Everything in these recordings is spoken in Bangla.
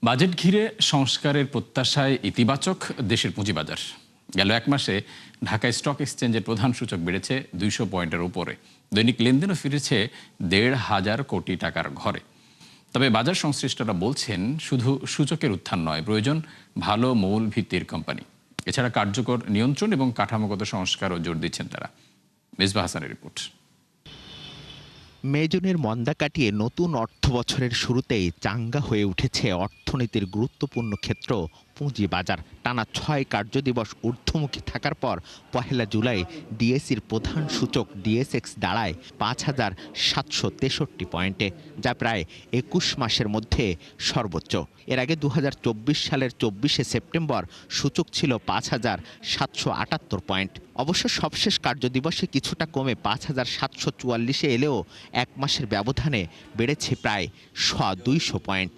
বাজেট ঘিরে সংস্কারের প্রত্যাশায় ইতিবাচক দেশের পুঁজিবাজার। গেল এক মাসে ঢাকা স্টক এক্সচেঞ্জের প্রধান সূচক বেড়েছে 200 পয়েন্টের উপরে। দৈনিক লেনদেনও ফিরেছে 1,500 কোটি টাকার ঘরে। তবে বাজার সংশ্লিষ্টরা বলছেন, শুধু সূচকের উত্থান নয়, প্রয়োজন ভালো মূল ভিত্তির কোম্পানি। এছাড়া কার্যকর নিয়ন্ত্রণ এবং কাঠামোগত সংস্কারও জোর দিচ্ছেন তারা। মিসবাহ হাসানের রিপোর্ট। মে জুনের মন্দা কাটিয়ে নতুন অর্থ বছরের শুরুতেই চাঙ্গা হয়ে উঠেছে অর্থনীতির গুরুত্বপূর্ণ ক্ষেত্র পুঁজিবাজার। টানা 6 কার্যদিবস ঊর্ধ্বমুখী থাকার পর 1 জুলাই ডিএসইর প্রধান সূচক ডিএসএক্স দাঁড়ায় 5,763 পয়েন্টে, যা প্রায় 21 মাসের মধ্যে সর্বোচ্চ। এর আগে 2024 সালের 24শে সেপ্টেম্বর সূচক ছিল 5,778 পয়েন্ট। অবশ্য সবশেষ কার্যদিবসে কিছুটা কমে 5,744-এ এলেও এক মাসের ব্যবধানে বেড়েছে প্রায় 200 পয়েন্ট।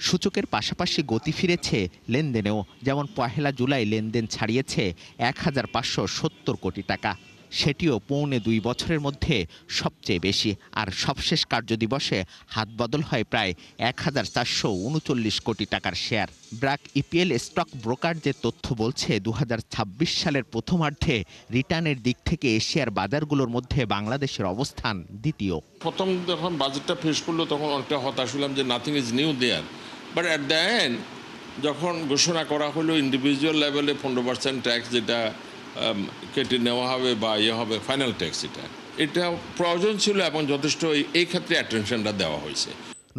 সূচকের পাশাপাশি গতি ফিরেছে লেনদেনেও। যেমন 1 জুলাই লেনদেন ছাড়িয়েছে 1,570 কোটি টাকা, সেটিও পৌনে 2 বছরের মধ্যে সবচেয়ে বেশি। আর সবশেষ কার্যদিবসে হাতবদল হয় প্রায় 1,439 কোটি টাকার share. BRAC EPL stock broker যে তথ্য বলছে, 2026 সালের প্রথমার্ধে রিটার্নের দিক থেকে এশিয়ার বাজারগুলোর মধ্যে বাংলাদেশের অবস্থান দ্বিতীয়। প্রথম যখন বাজেটটা ফেস করলো তখন অনেকটা হতাশ হলাম যে nothing is new there, but at the end যখন ঘোষণা করা হলো ইন্ডিভিজুয়াল লেভেলে 15% ট্যাক্স যেটা কেটে নেওয়া হবে বা হবে ফাইনাল ট্যাক্স, এটা প্রয়োজন ছিল এবং যথেষ্ট এই ক্ষেত্রে অ্যাটেনশনটা দেওয়া হয়েছে।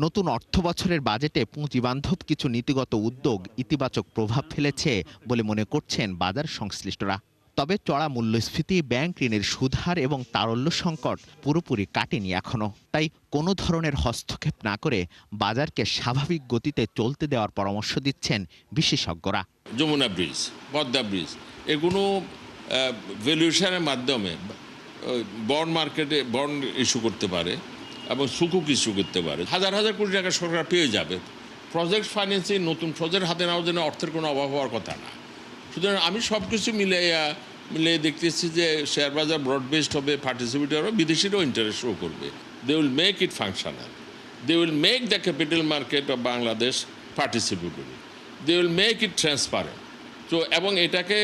নতুন অর্থ বছরের বাজেটে পুঁজিবান্ধব কিছু নীতিগত উদ্যোগ ইতিবাচক প্রভাব ফেলেছে বলে মনে করছেন বাজার সংশ্লিষ্টরা। তবে চড়া মূল্যস্ফীতি, ব্যাংক ঋণের সুদহার এবং তারল্য সংকট পুরোপুরি কাটেনি এখনো। তাই কোনো ধরনের হস্তক্ষেপ না করে বাজারকে স্বাভাবিক গতিতে চলতে দেওয়ার পরামর্শ দিচ্ছেন বিশেষজ্ঞরা। যমুনা ব্রিজ, পদ্মা ব্রিজ, এগুলো ভ্যালুয়েশনের মাধ্যমে বন্ড মার্কেটে বন্ড ইস্যু করতে পারে এবং সুকুক ইস্যু করতে পারে। হাজার হাজার কোটি টাকা সরকার পেয়ে যাবে। প্রজেক্ট ফাইন্যান্সিং, নতুন প্রজেক্ট হাতে নেওয়ার জন্য অর্থের কোনো অভাব হওয়ার কথা না। সুতরাং আমি সব কিছু মিলিয়ে দেখতেছি যে শেয়ার বাজার ব্রড বেসড হবে, পার্টিসিপেটর হবে, বিদেশিরাও ইন্টারেস্ট শো করবে। They will make it functional, they will make the capital market of Bangladesh participatory, they will make it transparent. তো এবং এটাকে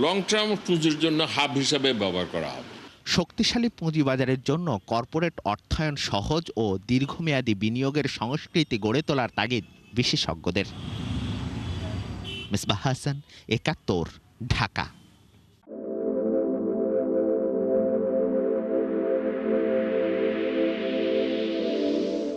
লং টার্ম পুঁজির জন্য হাব হিসাবে ব্যবহার করা হবে। শক্তিশালী পুঁজিবাজারের জন্য কর্পোরেট অর্থায়ন সহজ ও দীর্ঘমেয়াদী বিনিয়োগের সংস্কৃতি গড়ে তোলার তাগিদ বিশেষজ্ঞদের। মিসবাহ হাসান, 71, ঢাকা।